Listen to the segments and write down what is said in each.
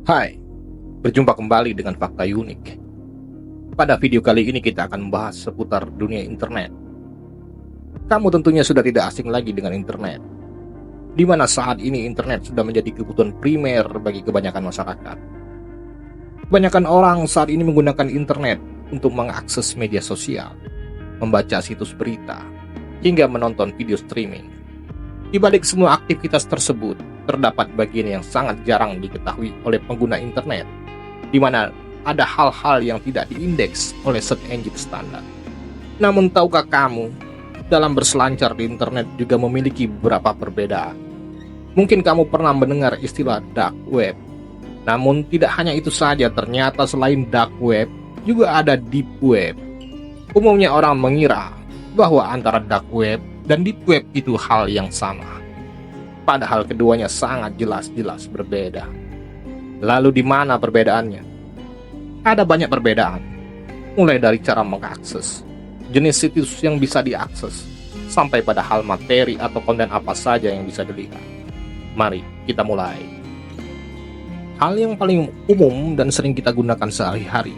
Hai, berjumpa kembali dengan Fakta Unik. Pada video kali ini kita akan membahas seputar dunia internet. Kamu tentunya sudah tidak asing lagi dengan internet, di mana saat ini internet sudah menjadi kebutuhan primer bagi kebanyakan masyarakat. Kebanyakan orang saat ini menggunakan internet untuk mengakses media sosial, membaca situs berita, hingga menonton video streaming. Di balik semua aktivitas tersebut, terdapat bagian yang sangat jarang diketahui oleh pengguna internet, di mana ada hal-hal yang tidak diindeks oleh search engine standar. Namun tahukah kamu, dalam berselancar di internet juga memiliki beberapa perbedaan. Mungkin kamu pernah mendengar istilah dark web. Namun tidak hanya itu saja, ternyata selain dark web, juga ada deep web. Umumnya orang mengira bahwa antara dark web dan deep web itu hal yang sama. Padahal keduanya sangat jelas-jelas berbeda. Lalu di mana perbedaannya? Ada banyak perbedaan, mulai dari cara mengakses, jenis situs yang bisa diakses, sampai pada hal materi atau konten apa saja yang bisa dilihat. Mari kita mulai. Hal yang paling umum dan sering kita gunakan sehari-hari,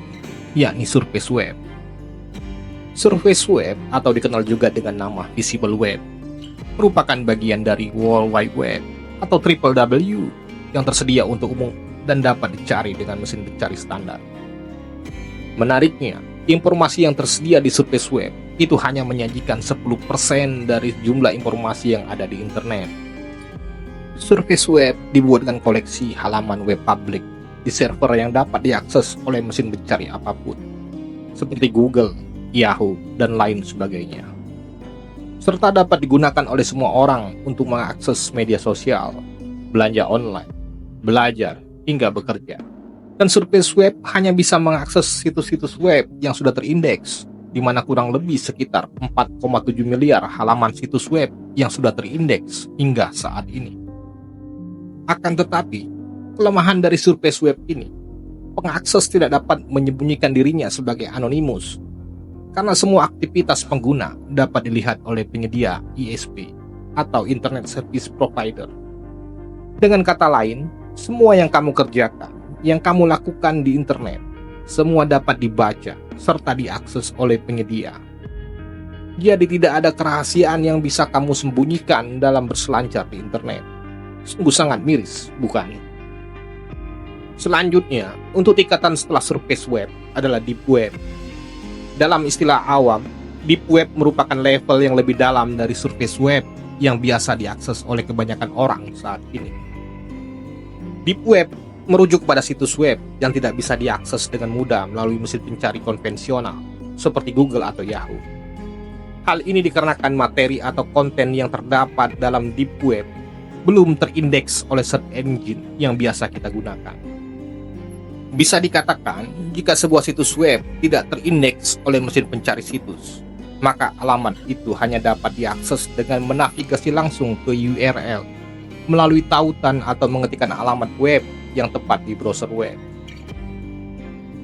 yakni surface web. Surface web atau dikenal juga dengan nama visible web merupakan bagian dari World Wide Web atau WWW yang tersedia untuk umum dan dapat dicari dengan mesin pencari standar. Menariknya, informasi yang tersedia di surface web itu hanya menyajikan 10% dari jumlah informasi yang ada di internet. Surface web dibuatkan koleksi halaman web publik di server yang dapat diakses oleh mesin pencari apapun, seperti Google, Yahoo, dan lain sebagainya, serta dapat digunakan oleh semua orang untuk mengakses media sosial, belanja online, belajar, hingga bekerja. Dan surface web hanya bisa mengakses situs-situs web yang sudah terindeks, di mana kurang lebih sekitar 4,7 miliar halaman situs web yang sudah terindeks hingga saat ini. Akan tetapi, kelemahan dari surface web ini, pengakses tidak dapat menyembunyikan dirinya sebagai anonimus, karena semua aktivitas pengguna dapat dilihat oleh penyedia ISP atau Internet Service Provider. Dengan kata lain, semua yang kamu kerjakan, yang kamu lakukan di internet, semua dapat dibaca serta diakses oleh penyedia. Jadi tidak ada kerahasiaan yang bisa kamu sembunyikan dalam berselancar di internet. Sungguh sangat miris, bukan? Selanjutnya, untuk tingkatan setelah surface web adalah deep web. Dalam istilah awam, deep web merupakan level yang lebih dalam dari surface web yang biasa diakses oleh kebanyakan orang saat ini. Deep web merujuk pada situs web yang tidak bisa diakses dengan mudah melalui mesin pencari konvensional seperti Google atau Yahoo. Hal ini dikarenakan materi atau konten yang terdapat dalam deep web belum terindeks oleh search engine yang biasa kita gunakan. Bisa dikatakan, jika sebuah situs web tidak terindeks oleh mesin pencari situs, maka alamat itu hanya dapat diakses dengan menavigasi langsung ke URL melalui tautan atau mengetikkan alamat web yang tepat di browser web.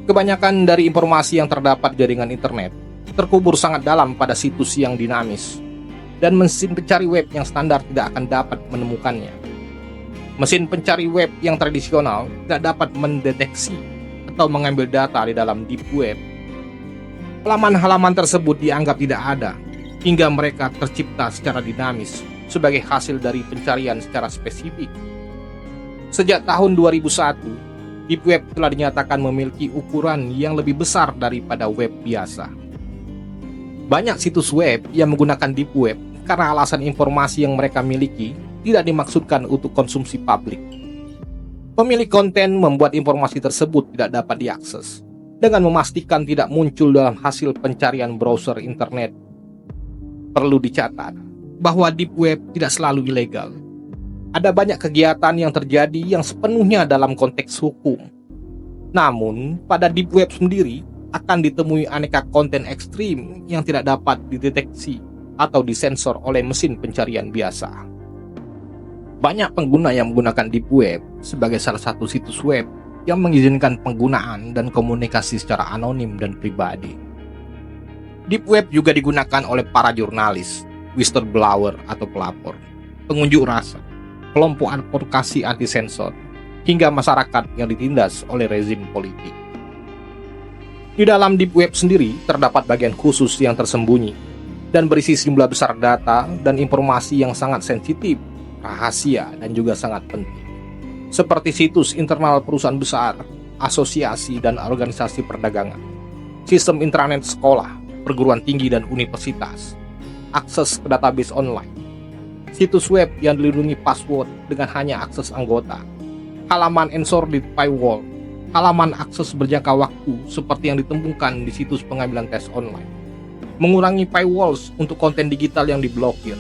Kebanyakan dari informasi yang terdapat di jaringan internet terkubur sangat dalam pada situs yang dinamis, dan mesin pencari web yang standar tidak akan dapat menemukannya. Mesin pencari web yang tradisional tidak dapat mendeteksi atau mengambil data di dalam deep web. Halaman-halaman tersebut dianggap tidak ada, hingga mereka tercipta secara dinamis sebagai hasil dari pencarian secara spesifik. Sejak tahun 2001, deep web telah dinyatakan memiliki ukuran yang lebih besar daripada web biasa. Banyak situs web yang menggunakan deep web karena alasan informasi yang mereka miliki tidak dimaksudkan untuk konsumsi publik. Pemilik konten membuat informasi tersebut tidak dapat diakses dengan memastikan tidak muncul dalam hasil pencarian browser internet. Perlu dicatat bahwa deep web tidak selalu ilegal. Ada banyak kegiatan yang terjadi yang sepenuhnya dalam konteks hukum. Namun, pada deep web sendiri akan ditemui aneka konten ekstrim yang tidak dapat dideteksi atau disensor oleh mesin pencarian biasa. Banyak pengguna yang menggunakan deep web sebagai salah satu situs web yang mengizinkan penggunaan dan komunikasi secara anonim dan pribadi. Deep web juga digunakan oleh para jurnalis, whistleblower atau pelapor, pengunjuk rasa, kelompok advokasi anti-sensor, hingga masyarakat yang ditindas oleh rezim politik. Di dalam Deep Web sendiri terdapat bagian khusus yang tersembunyi dan berisi jumlah besar data dan informasi yang sangat sensitif, rahasia, dan juga sangat penting. Seperti situs internal perusahaan besar, asosiasi dan organisasi perdagangan, sistem intranet sekolah, perguruan tinggi dan universitas, akses ke database online, situs web yang dilindungi password dengan hanya akses anggota, halaman enshrouded firewall, halaman akses berjangka waktu seperti yang ditemukan di situs pengambilan tes online, mengurangi firewalls untuk konten digital yang diblokir,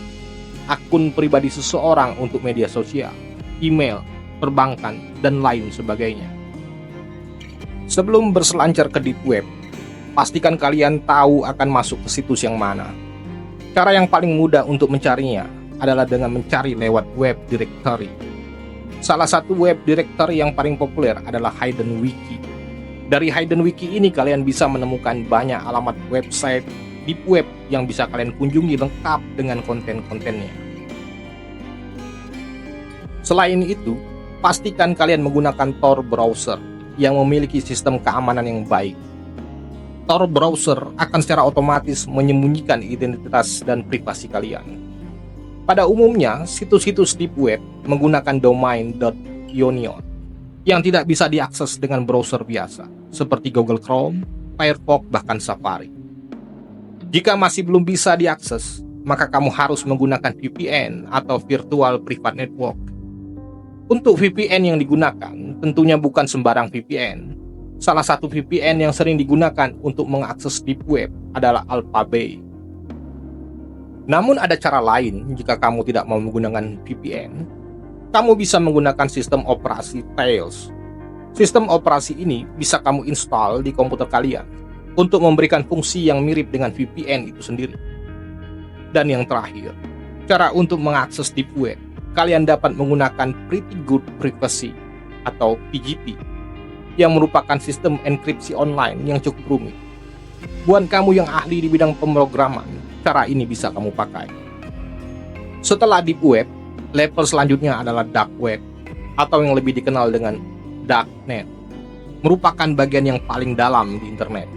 akun pribadi seseorang untuk media sosial, email, perbankan, dan lain sebagainya. Sebelum berselancar ke Deep Web, pastikan kalian tahu akan masuk ke situs yang mana. Cara yang paling mudah untuk mencarinya adalah dengan mencari lewat web directory. Salah satu web directory yang paling populer adalah Hidden Wiki. Dari Hidden Wiki ini kalian bisa menemukan banyak alamat website Deep Web yang bisa kalian kunjungi lengkap dengan konten-kontennya. Selain itu, pastikan kalian menggunakan Tor browser yang memiliki sistem keamanan yang baik. Tor browser akan secara otomatis menyembunyikan identitas dan privasi kalian. Pada umumnya, situs-situs Deep Web menggunakan domain .union yang tidak bisa diakses dengan browser biasa, seperti Google Chrome, Firefox, bahkan Safari. Jika masih belum bisa diakses, maka kamu harus menggunakan VPN atau Virtual Private Network. Untuk VPN yang digunakan, tentunya bukan sembarang VPN. Salah satu VPN yang sering digunakan untuk mengakses Deep Web adalah Alphabay. Namun ada cara lain jika kamu tidak mau menggunakan VPN. Kamu bisa menggunakan sistem operasi Tails. Sistem operasi ini bisa kamu install di komputer kalian untuk memberikan fungsi yang mirip dengan VPN itu sendiri. Dan yang terakhir, cara untuk mengakses Deep Web. Kalian dapat menggunakan Pretty Good Privacy atau PGP yang merupakan sistem enkripsi online yang cukup rumit. Buat kamu yang ahli di bidang pemrograman, cara ini bisa kamu pakai. Setelah Deep Web, level selanjutnya adalah Dark Web atau yang lebih dikenal dengan Darknet. Merupakan bagian yang paling dalam di internet,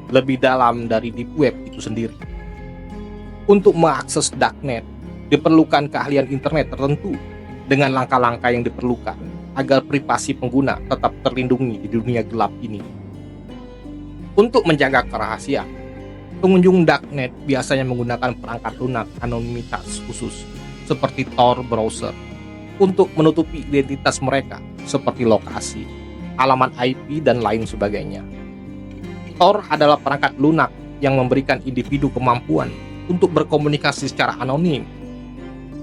lebih dalam dari Deep Web itu sendiri. Untuk mengakses Darknet, diperlukan keahlian internet tertentu dengan langkah-langkah yang diperlukan agar privasi pengguna tetap terlindungi di dunia gelap ini. Untuk menjaga kerahasiaan, pengunjung Darknet biasanya menggunakan perangkat lunak anonimitas khusus seperti Tor browser untuk menutupi identitas mereka seperti lokasi, alamat IP, dan lain sebagainya. Tor adalah perangkat lunak yang memberikan individu kemampuan untuk berkomunikasi secara anonim.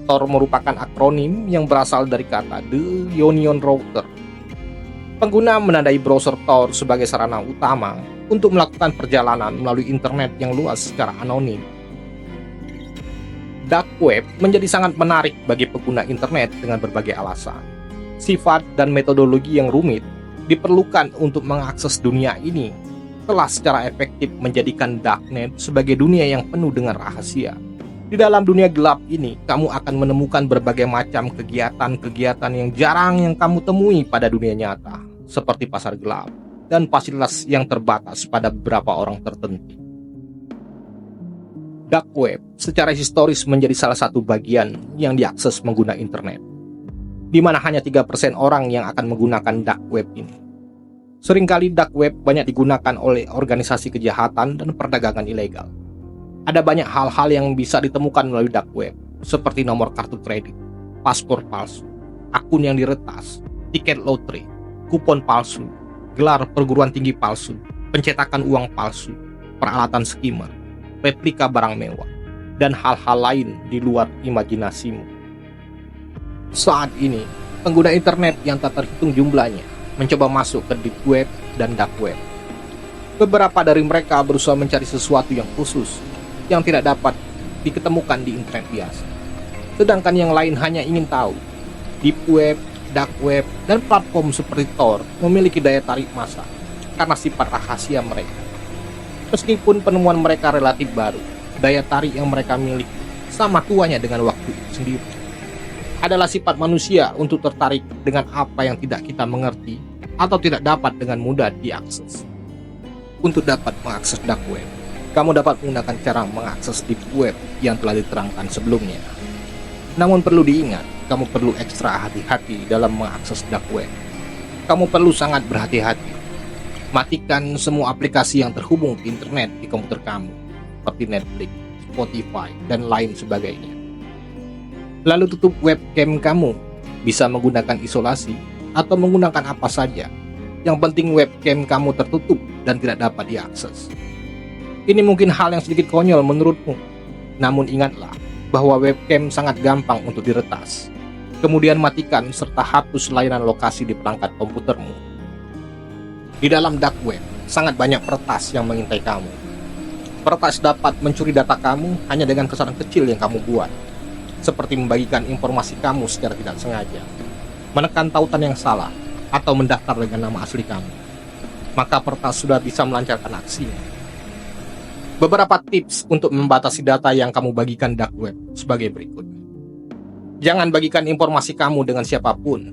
Tor merupakan akronim yang berasal dari kata The Union Router. Pengguna menandai browser Tor sebagai sarana utama untuk melakukan perjalanan melalui internet yang luas secara anonim. Dark Web menjadi sangat menarik bagi pengguna internet dengan berbagai alasan. Sifat dan metodologi yang rumit diperlukan untuk mengakses dunia ini telah secara efektif menjadikan Darknet sebagai dunia yang penuh dengan rahasia. Di dalam dunia gelap ini, kamu akan menemukan berbagai macam kegiatan-kegiatan yang jarang yang kamu temui pada dunia nyata, seperti pasar gelap dan fasilitas yang terbatas pada beberapa orang tertentu. Dark Web secara historis menjadi salah satu bagian yang diakses pengguna internet, di mana hanya 3% orang yang akan menggunakan Dark Web ini. Seringkali Dark Web banyak digunakan oleh organisasi kejahatan dan perdagangan ilegal. Ada banyak hal-hal yang bisa ditemukan melalui Dark Web, seperti nomor kartu kredit, paspor palsu, akun yang diretas, tiket lotre, kupon palsu, gelar perguruan tinggi palsu, pencetakan uang palsu, peralatan skimmer, replika barang mewah, dan hal-hal lain di luar imajinasimu. Saat ini, pengguna internet yang tak terhitung jumlahnya mencoba masuk ke Deep Web dan Dark Web. Beberapa dari mereka berusaha mencari sesuatu yang khusus yang tidak dapat diketemukan di internet biasa. Sedangkan yang lain hanya ingin tahu. Deep Web, Dark Web, dan platform seperti Tor memiliki daya tarik massa karena sifat rahasia mereka. Meskipun penemuan mereka relatif baru, daya tarik yang mereka miliki sama tuanya dengan waktu itu sendiri. adalah sifat manusia untuk tertarik dengan apa yang tidak kita mengerti atau tidak dapat dengan mudah diakses. Untuk dapat mengakses dark web, kamu dapat menggunakan cara mengakses deep web yang telah diterangkan sebelumnya. Namun perlu diingat, kamu perlu ekstra hati-hati dalam mengakses dark web. Kamu perlu sangat berhati-hati. Matikan semua aplikasi yang terhubung ke internet di komputer kamu, seperti Netflix, Spotify, dan lain sebagainya. Lalu tutup webcam kamu, bisa menggunakan isolasi atau menggunakan apa saja. Yang penting webcam kamu tertutup dan tidak dapat diakses. Ini mungkin hal yang sedikit konyol menurutmu, namun ingatlah bahwa webcam sangat gampang untuk diretas. Kemudian matikan serta hapus layanan lokasi di perangkat komputermu. Di dalam dark web, sangat banyak peretas yang mengintai kamu. Peretas dapat mencuri data kamu hanya dengan kesalahan kecil yang kamu buat, seperti membagikan informasi kamu secara tidak sengaja, menekan tautan yang salah, atau mendaftar dengan nama asli kamu. Maka peretas sudah bisa melancarkan aksinya. Beberapa tips untuk membatasi data yang kamu bagikan dark web sebagai berikut. Jangan bagikan informasi kamu dengan siapapun.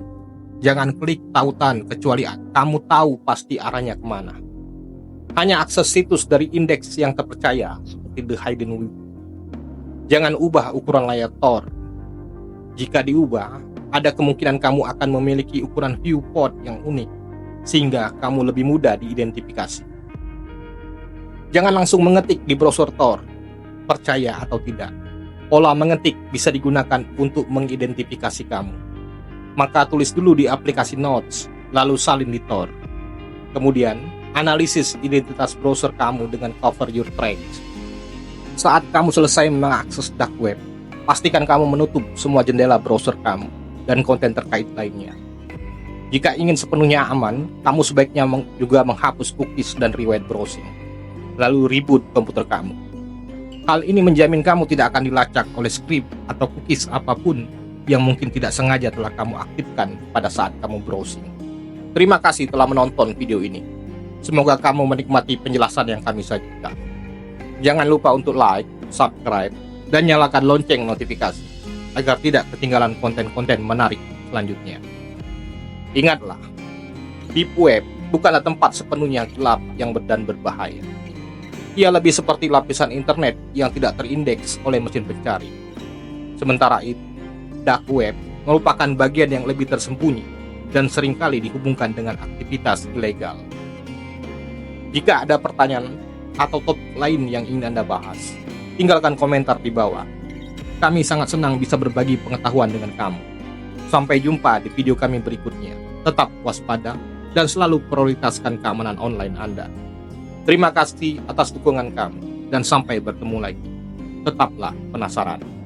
Jangan klik tautan kecuali kamu tahu pasti arahnya kemana. Hanya akses situs dari indeks yang terpercaya seperti The Hidden Web. Jangan ubah ukuran layar Tor. Jika diubah, ada kemungkinan kamu akan memiliki ukuran viewport yang unik, sehingga kamu lebih mudah diidentifikasi. Jangan langsung mengetik di browser Tor, percaya atau tidak. Pola mengetik bisa digunakan untuk mengidentifikasi kamu. Maka tulis dulu di aplikasi Notes, lalu salin di Tor. Kemudian, analisis identitas browser kamu dengan cover your tracks. Saat kamu selesai mengakses dark web, pastikan kamu menutup semua jendela browser kamu dan konten terkait lainnya. Jika ingin sepenuhnya aman, kamu sebaiknya juga menghapus cookies dan riwayat browsing, lalu reboot komputer kamu. Hal ini menjamin kamu tidak akan dilacak oleh script atau cookies apapun yang mungkin tidak sengaja telah kamu aktifkan pada saat kamu browsing. Terima kasih telah menonton video ini. Semoga kamu menikmati penjelasan yang kami sajikan. Jangan lupa untuk like, subscribe, dan nyalakan lonceng notifikasi agar tidak ketinggalan konten-konten menarik selanjutnya. Ingatlah, deep web bukanlah tempat sepenuhnya gelap yang dan berbahaya. Ia lebih seperti lapisan internet yang tidak terindeks oleh mesin pencari. Sementara itu, dark web merupakan bagian yang lebih tersembunyi dan seringkali dihubungkan dengan aktivitas ilegal. Jika ada pertanyaan atau topik lain yang ingin Anda bahas, tinggalkan komentar di bawah. Kami sangat senang bisa berbagi pengetahuan dengan kamu. Sampai jumpa di video kami berikutnya. Tetap waspada dan selalu prioritaskan keamanan online Anda. Terima kasih atas dukungan kami dan sampai bertemu lagi. Tetaplah penasaran.